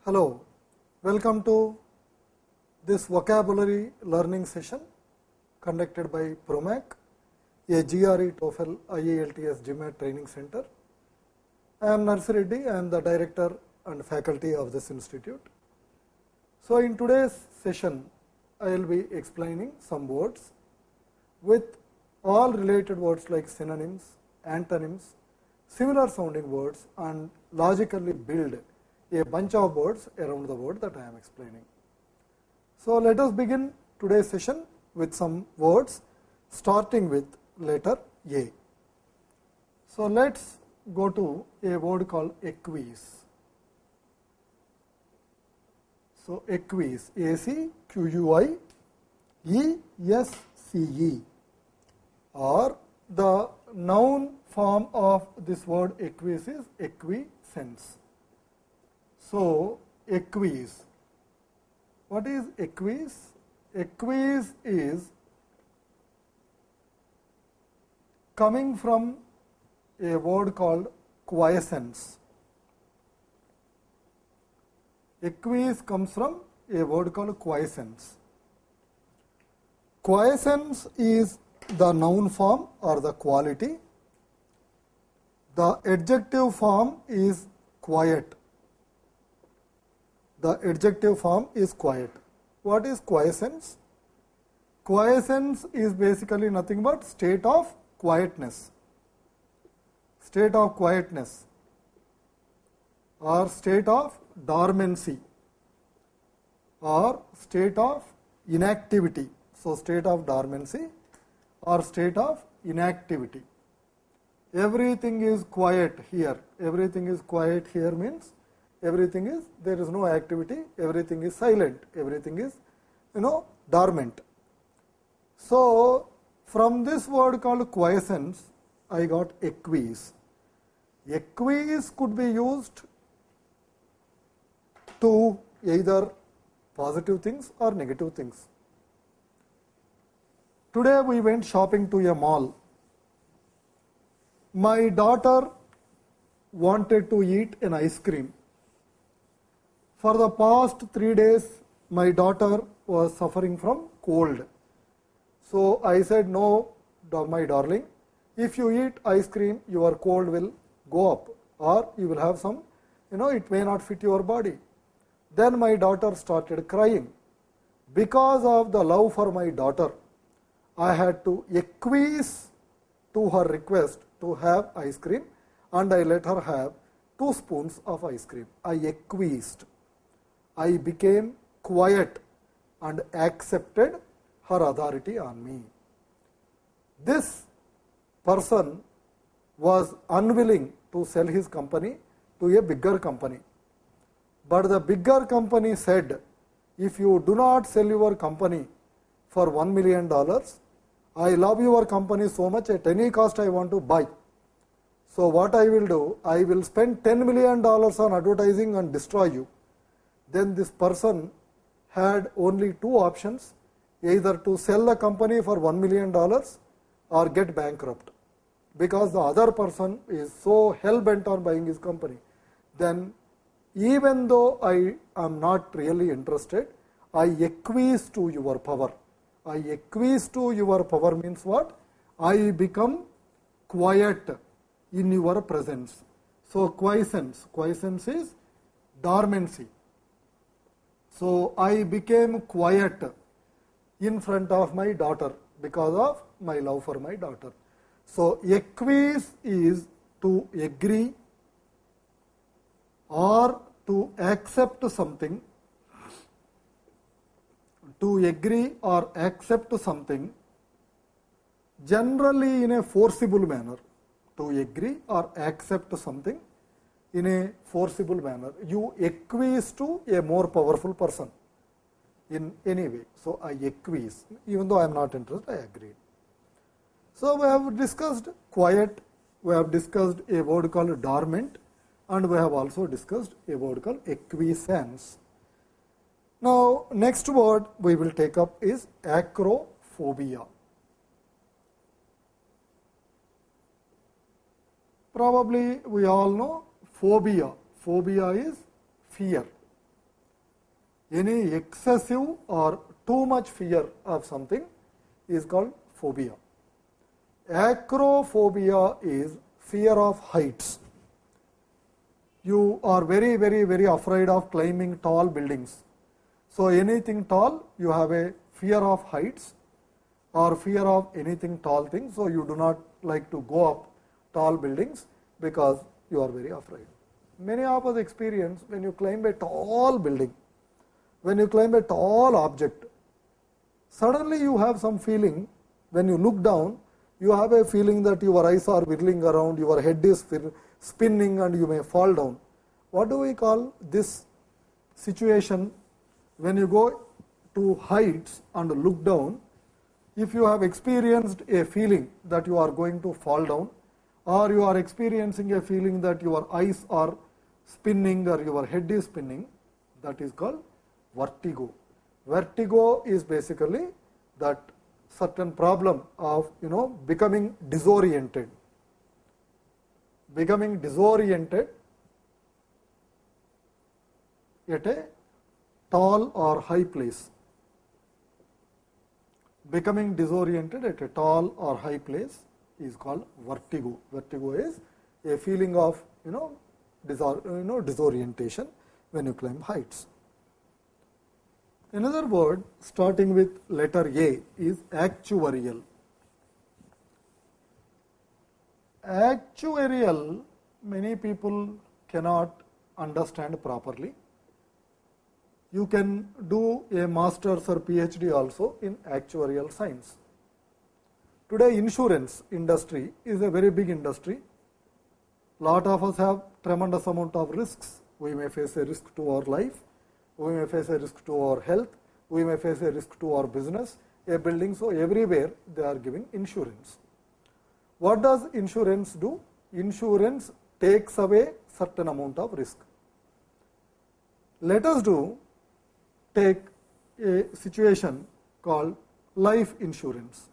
Hello, welcome to this vocabulary learning session conducted by PROMAC, a GRE TOEFL IELTS GMAT training center. I am Narsi Reddy, I am the director and faculty of this institute. So, in today's session, I will be explaining some words with all related words like synonyms, antonyms, similar sounding words, and logically build a bunch of words around the word that I am explaining. So, let us begin today's session with some words starting with letter A. So, let us go to a word called acquiesce. So, acquiesce, A-C-Q-U-I-E-S-C-E, or the noun form of this word acquiesce is acquiescence. So, acquiesce. What is acquiesce? Acquiesce is coming from a word called quiescence. Acquiesce comes from a word called quiescence. Quiescence is the noun form or the quality. The adjective form is quiet. The adjective form is quiet. What is quiescence? Quiescence is basically nothing but state of quietness. State of quietness or state of dormancy or state of inactivity. So, state of dormancy or state of inactivity. Everything is quiet here. Everything is quiet here means everything is, there is no activity, everything is silent, everything is, dormant. So, from this word called quiescence, I got acquiesce. Acquiesce could be used to either positive things or negative things. Today we went shopping to a mall. My daughter wanted to eat an ice cream. For the past 3 days, my daughter was suffering from cold. So, I said, no, my darling, if you eat ice cream, your cold will go up or you will have some, it may not fit your body. Then my daughter started crying. Because of the love for my daughter, I had to acquiesce to her request to have ice cream and I let her have 2 spoons of ice cream. I acquiesced. I became quiet and accepted her authority on me. This person was unwilling to sell his company to a bigger company. But the bigger company said, if you do not sell your company for $1 million, I love your company so much, at any cost I want to buy. So, what I will do, I will spend $10 million on advertising and destroy you. Then this person had only 2 options, either to sell the company for $1 million or get bankrupt, because the other person is so hell bent on buying his company. Then even though I am not really interested, I acquiesce to your power. I acquiesce to your power means what? I become quiet in your presence. So, quiescence is dormancy. So, I became quiet in front of my daughter because of my love for my daughter. So, acquiesce is to agree or to accept something, to agree or accept something, generally in a forcible manner. To agree or accept something in a forcible manner. You acquiesce to a more powerful person in any way. So, I acquiesce, even though I am not interested, I agree. So, we have discussed quiet, we have discussed a word called dormant, and we have also discussed a word called acquiescence. Now, next word we will take up is acrophobia. Probably we all know phobia. Phobia is fear. Any excessive or too much fear of something is called phobia. Acrophobia is fear of heights. You are very, very, very afraid of climbing tall buildings. So anything tall, you have a fear of heights or fear of anything tall thing. So you do not like to go up tall buildings because you are very afraid. Many of us experience when you climb a tall building, when you climb a tall object, suddenly you have some feeling. When you look down, you have a feeling that your eyes are whirling around, your head is spinning and you may fall down. What do we call this situation? When you go to heights and look down, if you have experienced a feeling that you are going to fall down, or you are experiencing a feeling that your eyes are spinning or your head is spinning, that is called vertigo. Vertigo is basically that certain problem of becoming disoriented at a tall or high place. Becoming disoriented at a tall or high place is called vertigo. Vertigo is a feeling of disorientation when you climb heights. Another word starting with letter A is actuarial. Actuarial, many people cannot understand properly. You can do a master's or PhD also in actuarial science. Today, insurance industry is a very big industry. Lot of us have tremendous amount of risks. We may face a risk to our life. We may face a risk to our health. We may face a risk to our business, a building. So everywhere they are giving insurance. What does insurance do? Insurance takes away certain amount of risk. Let us take a situation called life insurance.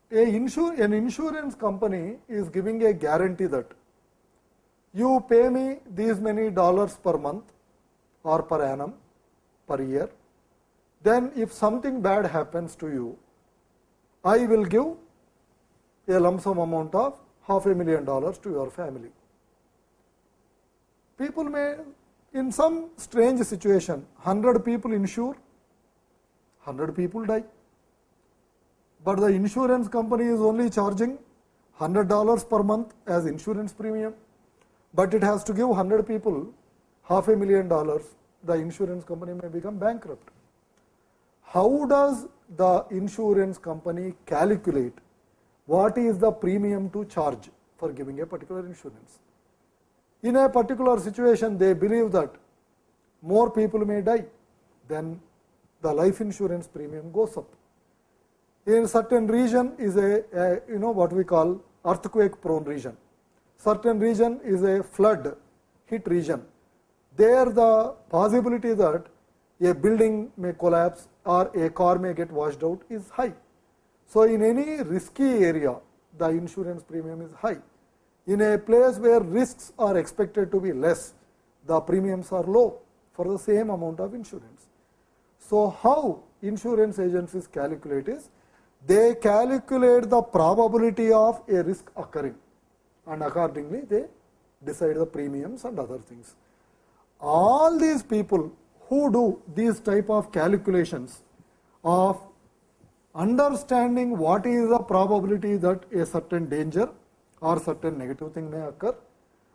An insurance company is giving a guarantee that you pay me these many dollars per month or per annum, per year. Then if something bad happens to you, I will give a lump sum amount of $500,000 to your family. People may, in some strange situation, 100 people insure, 100 people die. But the insurance company is only charging $100 per month as insurance premium. But it has to give 100 people $500,000. The insurance company may become bankrupt. How does the insurance company calculate what is the premium to charge for giving a particular insurance? In a particular situation, they believe that more people may die, then the life insurance premium goes up. In certain region is what we call earthquake prone region. Certain region is a flood hit region. There the possibility that a building may collapse or a car may get washed out is high. So in any risky area, the insurance premium is high. In a place where risks are expected to be less, the premiums are low for the same amount of insurance. So how insurance agencies calculate is, they calculate the probability of a risk occurring, and accordingly they decide the premiums and other things. All these people who do these type of calculations of understanding what is the probability that a certain danger or certain negative thing may occur,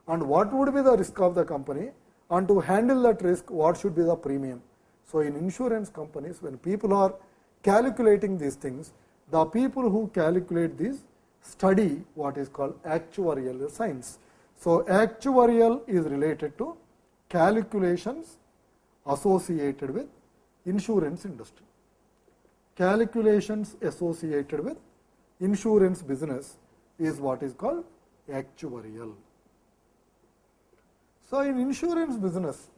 and what would be the risk of the company, and to handle that risk, what should be the premium. So in insurance companies, when people are calculating these things, the people who calculate these study what is called actuarial science. So actuarial is related to calculations associated with insurance industry. Calculations associated with insurance business is what is called actuarial. So in insurance business,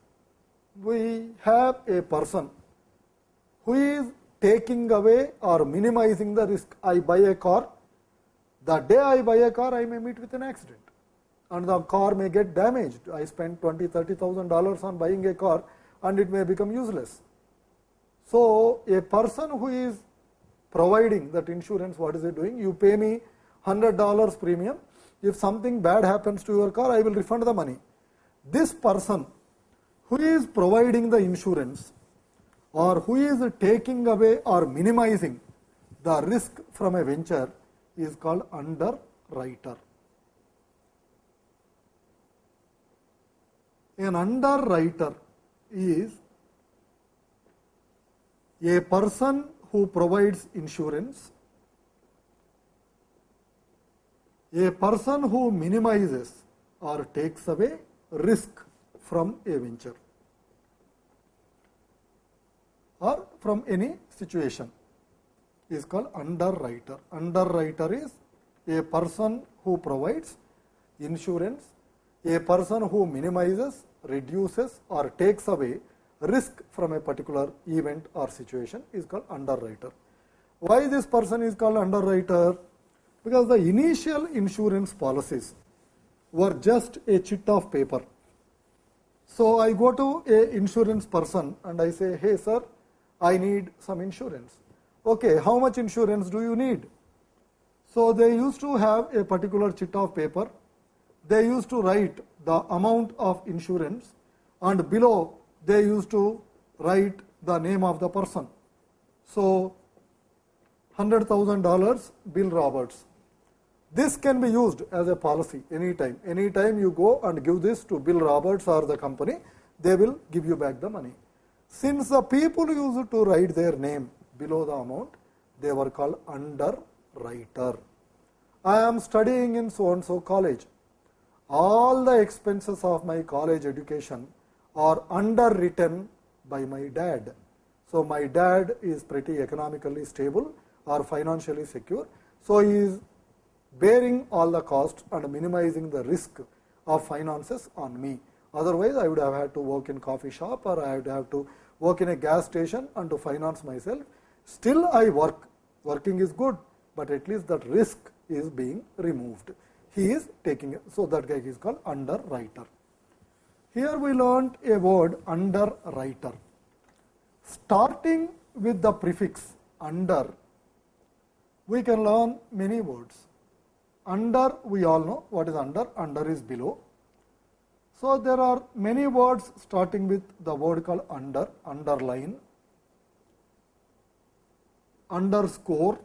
we have a person who is taking away or minimizing the risk. I buy a car. The day I buy a car, I may meet with an accident. and the car may get damaged. I spent $20,000-$30,000 on buying a car and it may become useless. So, a person who is providing that insurance, what is it doing? You pay me $100 premium. If something bad happens to your car, I will refund the money. This person who is providing the insurance or who is taking away or minimizing the risk from a venture is called underwriter. An underwriter is a person who provides insurance, a person who minimizes or takes away risk from a venture or from any situation is called underwriter. Underwriter is a person who provides insurance, a person who minimizes, reduces or takes away risk from a particular event or situation is called underwriter. Why this person is called underwriter? Because the initial insurance policies were just a chit of paper. So, I go to a insurance person and I say, hey sir, I need some insurance. Okay, how much insurance do you need? So, they used to have a particular chit of paper. They used to write the amount of insurance and below they used to write the name of the person. So, $100,000 Bill Roberts. This can be used as a policy anytime. Anytime you go and give this to Bill Roberts or the company, they will give you back the money. Since the people used to write their name below the amount, they were called underwriter. I am studying in so and so college. All the expenses of my college education are underwritten by my dad. So, my dad is pretty economically stable or financially secure. So, he is bearing all the costs and minimizing the risk of finances on me. Otherwise, I would have had to work in coffee shop or I would have to work in a gas station and to finance myself. Still I work. Working is good, but at least that risk is being removed. He is taking it. So, that guy is called underwriter. Here we learnt a word underwriter. Starting with the prefix under, we can learn many words. Under, we all know what is under. Under is below. So, there are many words starting with the word called under, underline, underscore,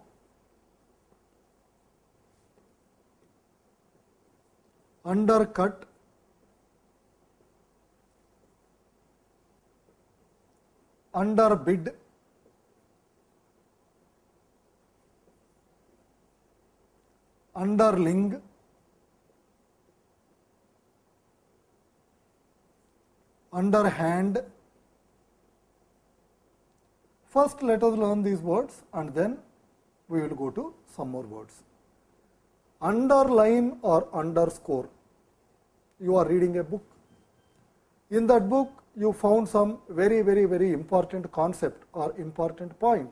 undercut, underbid, underling, underhand. First, let us learn these words and then we will go to some more words. Underline or underscore. You are reading a book. In that book, you found some very important concept or important point.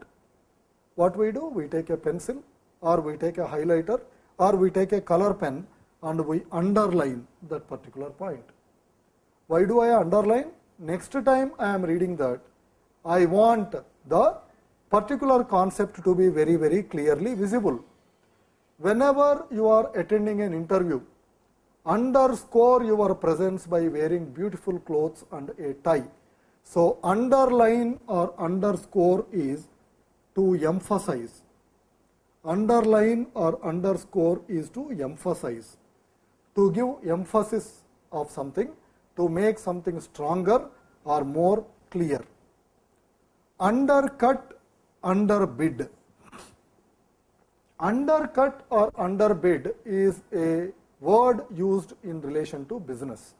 What we do? We take a pencil or we take a highlighter or we take a color pen and we underline that particular point. Why do I underline? Next time I am reading that, I want the particular concept to be very clearly visible. Whenever you are attending an interview, underscore your presence by wearing beautiful clothes and a tie. So, underline or underscore is to emphasize. Underline or underscore is to emphasize, to give emphasis of something, to make something stronger or more clear. Undercut, underbid. Undercut or underbid is a word used in relation to business.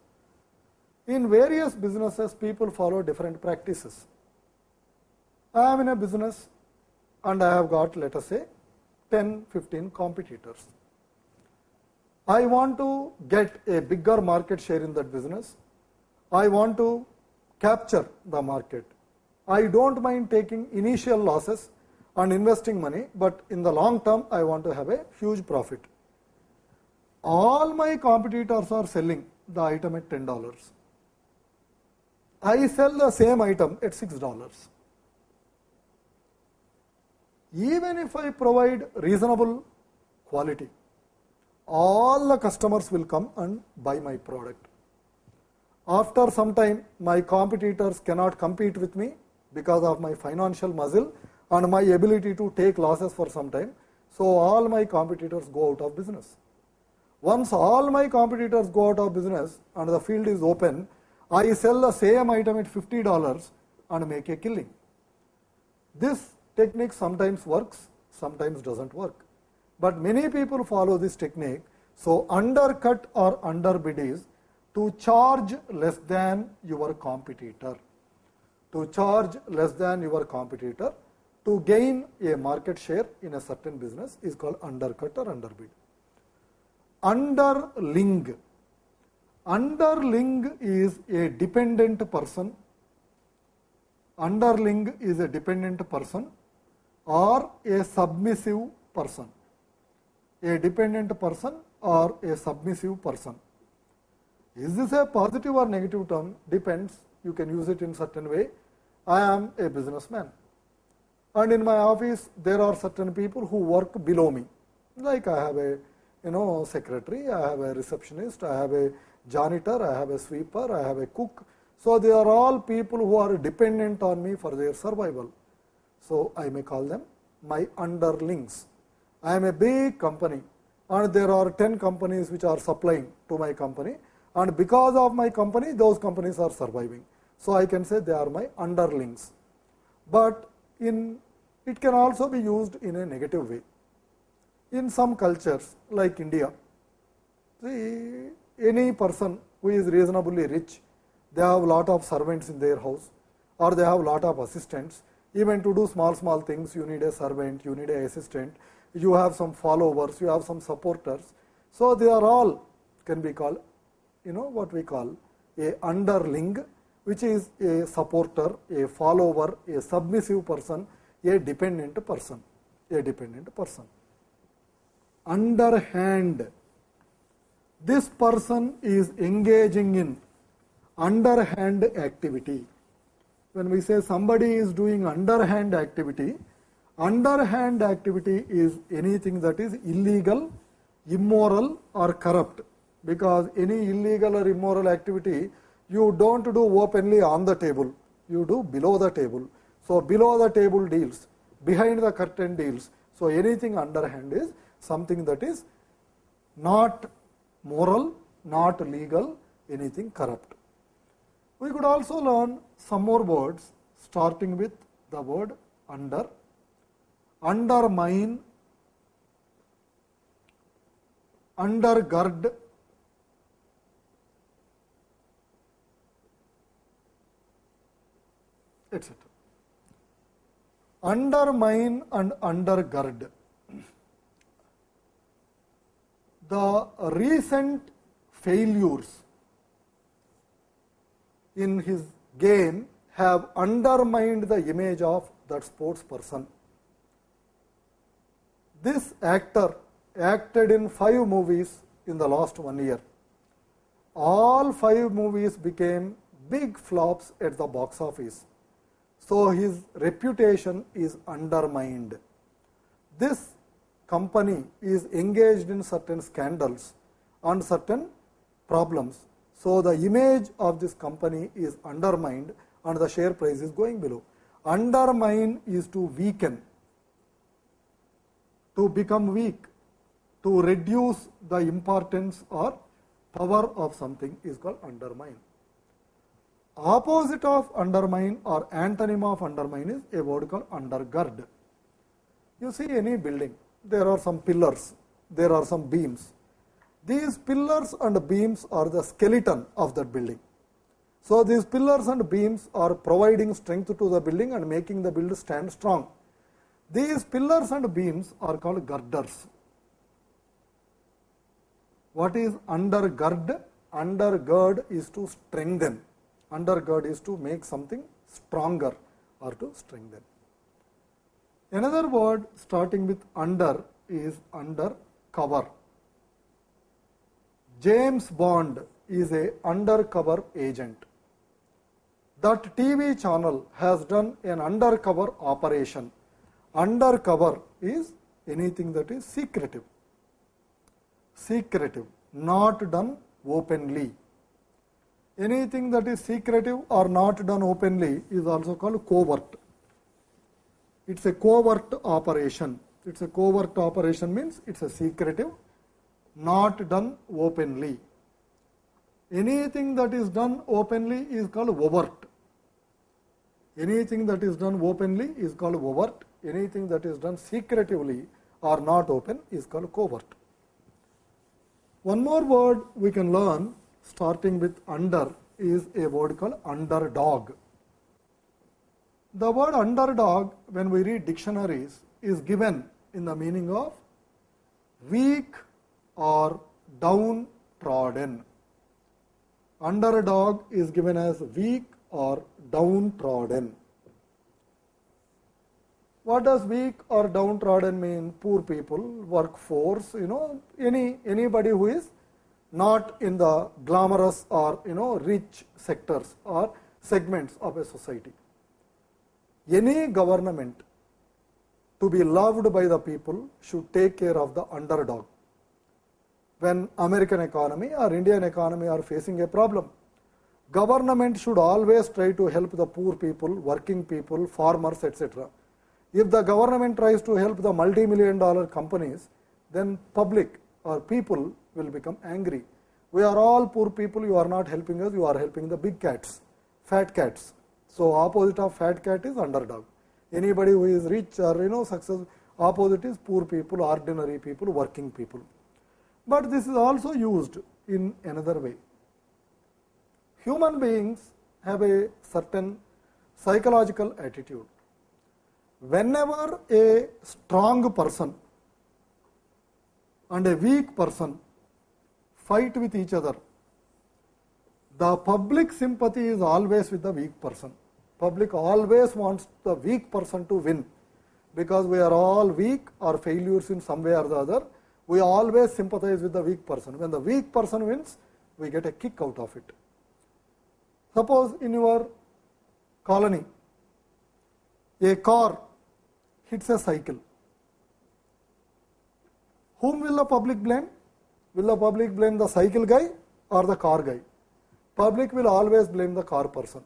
In various businesses, people follow different practices. I am in a business and I have got, let us say, 10-15 competitors. I want to get a bigger market share in that business. I want to capture the market. I don't mind taking initial losses and investing money, but in the long term, I want to have a huge profit. all my competitors are selling the item at $10. I sell the same item at $6. Even if I provide reasonable quality, all the customers will come and buy my product. After some time, my competitors cannot compete with me because of my financial muscle and my ability to take losses for some time. So all my competitors go out of business. Once all my competitors go out of business and the field is open, I sell the same item at $50 and make a killing. This technique sometimes works, sometimes doesn't work. But many people follow this technique. So undercut or underbid is to charge less than your competitor. To charge less than your competitor to gain a market share in a certain business is called undercut or underbid. Underling. Underling is a dependent person. Underling is a dependent person or a submissive person. A dependent person or a submissive person. Is this a positive or negative term? Depends. You can use it in certain way. I am a businessman, and in my office there are certain people who work below me. Like I have a secretary, I have a receptionist, I have a janitor, I have a sweeper, I have a cook. So they are all people who are dependent on me for their survival. So I may call them my underlings. I am a big company and there are 10 companies which are supplying to my company, and because of my company those companies are surviving. So I can say they are my underlings. But it can also be used in a negative way. In some cultures like India, see, any person who is reasonably rich, they have a lot of servants in their house or they have a lot of assistants. Even to do small things, you need a servant, you need an assistant, you have some followers, you have some supporters. So they are all can be called, what we call a underling, which is a supporter, a follower, a submissive person, a dependent person, a dependent person. Underhand. This person is engaging in underhand activity. When we say somebody is doing underhand activity is anything that is illegal, immoral or corrupt. Because any illegal or immoral activity you don't do openly on the table, you do below the table. So below the table deals, behind the curtain deals. So anything underhand is something that is not moral, not legal, anything corrupt. We could also learn some more words starting with the word under, undermine, undergird, etc. Undermine and undergird. The recent failures in his game have undermined the image of that sports person. This actor acted in 5 movies in the last 1 year. All 5 movies became big flops at the box office. So his reputation is undermined. This company is engaged in certain scandals and certain problems. So the image of this company is undermined and the share price is going below. Undermine is to weaken, to become weak, to reduce the importance or power of something is called undermine. Opposite of undermine or antonym of undermine is a word called undergird. You see any building, there are some pillars, there are some beams. These pillars and beams are the skeleton of that building. So these pillars and beams are providing strength to the building and making the building stand strong. These pillars and beams are called girders. What is undergird? Undergird is to strengthen. Undergird is to make something stronger or to strengthen. Another word starting with under is undercover. James Bond is a undercover agent. That TV channel has done an undercover operation. Undercover is anything that is secretive. Secretive, not done openly. Anything that is secretive or not done openly is also called covert. It's a covert operation. It's a covert operation means it's a secretive, not done openly. Anything that is done openly is called overt. Anything that is done openly is called overt. Anything that is done secretively or not open is called covert. One more word we can learn starting with under is a word called underdog. The word underdog, when we read dictionaries, is given in the meaning of weak or downtrodden. Underdog is given as weak or downtrodden. What does weak or downtrodden mean? Poor people, workforce, anybody who is not in the glamorous or rich sectors or segments of a society. Any government to be loved by the people should take care of the underdog. When American economy or Indian economy are facing a problem, government should always try to help the poor people, working people, farmers, etc. If the government tries to help the multi-million-dollar companies, then public or people will become angry. We are all poor people, you are not helping us, you are helping the big cats, fat cats. So opposite of fat cat is underdog. Anybody who is rich or successful, opposite is poor people, ordinary people, working people. But this is also used in another way. Human beings have a certain psychological attitude. Whenever a strong person and a weak person fight with each other, the public sympathy is always with the weak person. Public always wants the weak person to win, because we are all weak or failures in some way or the other. We always sympathize with the weak person. When the weak person wins, we get a kick out of it. Suppose in your colony, a car hits a cycle. Whom will the public blame? Will the public blame the cycle guy or the car guy? Public will always blame the car person.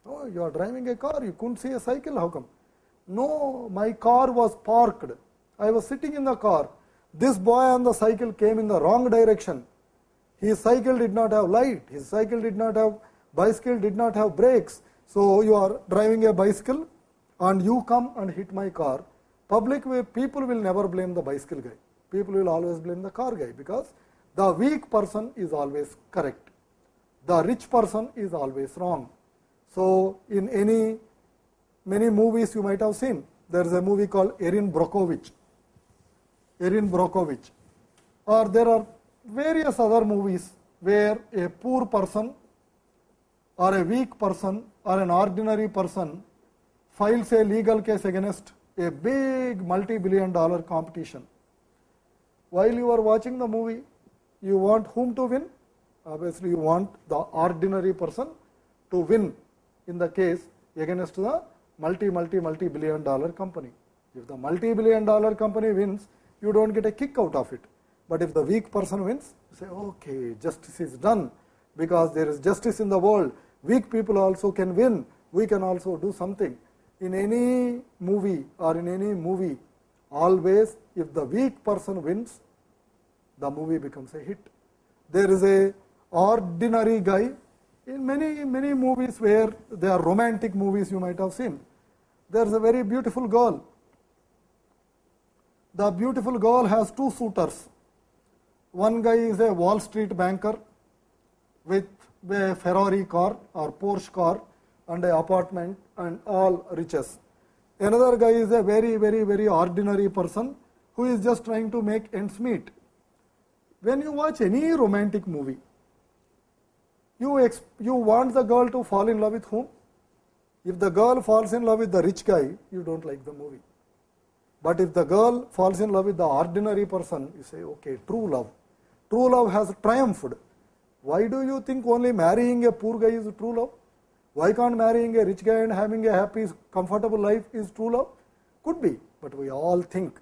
Oh, you are driving a car, you couldn't see a cycle, how come? No, my car was parked. I was sitting in the car. This boy on the cycle came in the wrong direction. His cycle did not have light. His cycle did not have, bicycle did not have brakes. So you are driving a bicycle and you come and hit my car. People will never blame the bicycle guy. People will always blame the car guy, because the weak person is always correct. The rich person is always wrong. So in many movies you might have seen, there is a movie called Erin Brockovich. Or there are various other movies where a poor person or a weak person or an ordinary person files a legal case against a big multi-billion-dollar competition. While you are watching the movie, you want whom to win? Obviously, you want the ordinary person to win in the case against the multi-billion-dollar company. If the multi-billion-dollar company wins, you don't get a kick out of it. But if the weak person wins, you say, okay, justice is done, because there is justice in the world. Weak people also can win. We can also do something. In any movie, always if the weak person wins, the movie becomes a hit. There is a ordinary guy in many movies where they are romantic movies you might have seen. There is a very beautiful girl. The beautiful girl has two suitors. One guy is a Wall Street banker with a Ferrari car or Porsche car and an apartment and all riches. Another guy is a very ordinary person who is just trying to make ends meet. When you watch any romantic movie, you want the girl to fall in love with whom? If the girl falls in love with the rich guy, you don't like the movie. But if the girl falls in love with the ordinary person, you say, okay, true love. true love has triumphed. Why do you think only marrying a poor guy is true love? Why can't marrying a rich guy and having a happy, comfortable life is true love? Could be, but we all think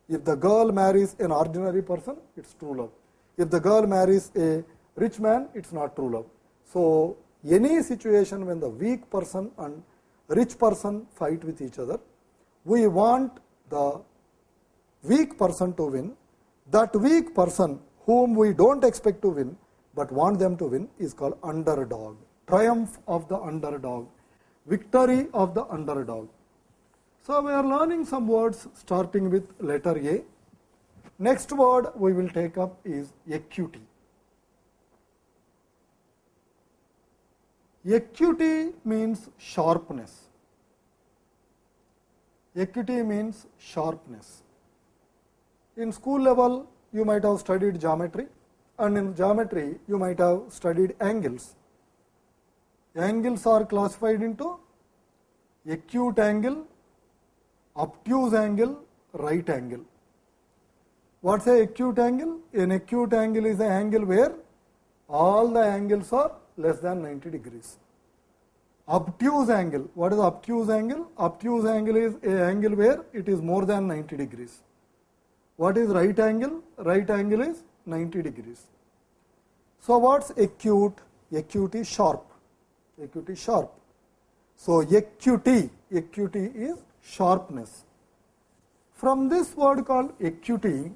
if the girl marries an ordinary person, it's true love. If the girl marries a rich man, it's not true love. So, any situation when the weak person and rich person fight with each other, we want the weak person to win. That weak person whom we don't expect to win but want them to win is called underdog. Triumph of the underdog, victory of the underdog. So, we are learning some words starting with letter A. Next word we will take up is acuity. Acuity means sharpness. Acuity means sharpness. In school level, you might have studied geometry, and in geometry, you might have studied angles. Angles are classified into acute angle, obtuse angle, right angle. What's an acute angle? An acute angle is an angle where all the angles are less than 90 degrees. Obtuse angle. What is obtuse angle? Obtuse angle is an angle where it is more than 90 degrees. What is right angle? Right angle is 90 degrees. So, what's acute? Acute is sharp. Acute is sharp. So, acuity is sharpness. From this word called acuity,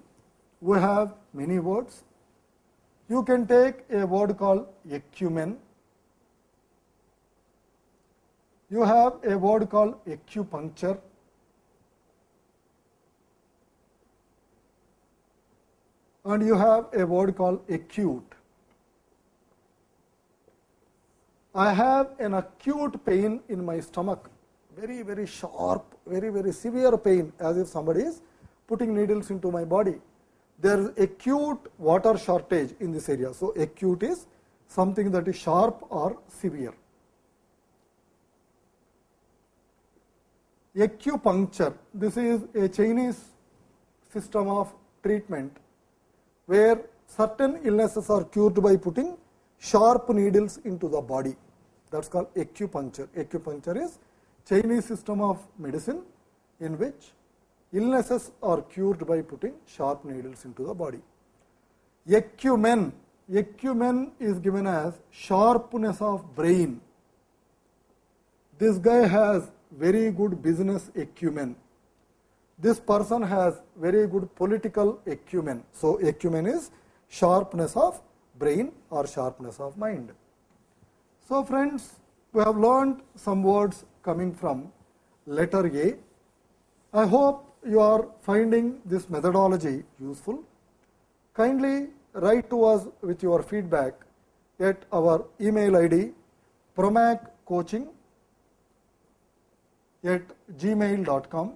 we have many words. You can take a word called acumen. You have a word called acupuncture. And you have a word called acute. I have an acute pain in my stomach, very, very sharp, very, very severe pain, as if somebody is putting needles into my body. There is acute water shortage in this area. So, acute is something that is sharp or severe. Acupuncture, this is a Chinese system of treatment where certain illnesses are cured by putting sharp needles into the body. That is called acupuncture. Acupuncture is Chinese system of medicine in which illnesses are cured by putting sharp needles into the body. Acumen, acumen is given as sharpness of brain. This guy has very good business acumen. This person has very good political acumen. So, acumen is sharpness of brain or sharpness of mind. So, friends, we have learned some words coming from letter A. I hope you are finding this methodology useful. Kindly write to us with your feedback at our email ID promaccoaching@gmail.com.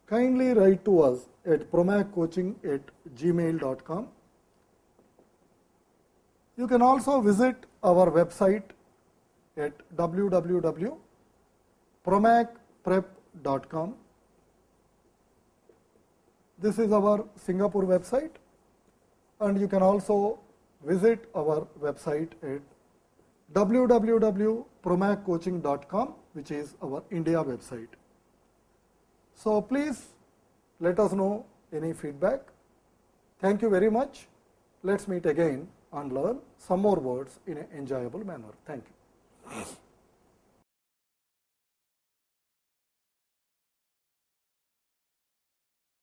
Kindly write to us at promaccoaching@gmail.com. You can also visit our website at www.promacprep.com. This is our Singapore website, and you can also visit our website at www.promaccoaching.com, which is our India website. So, please let us know any feedback. Thank you very much. Let's meet again and learn some more words in an enjoyable manner. Thank you.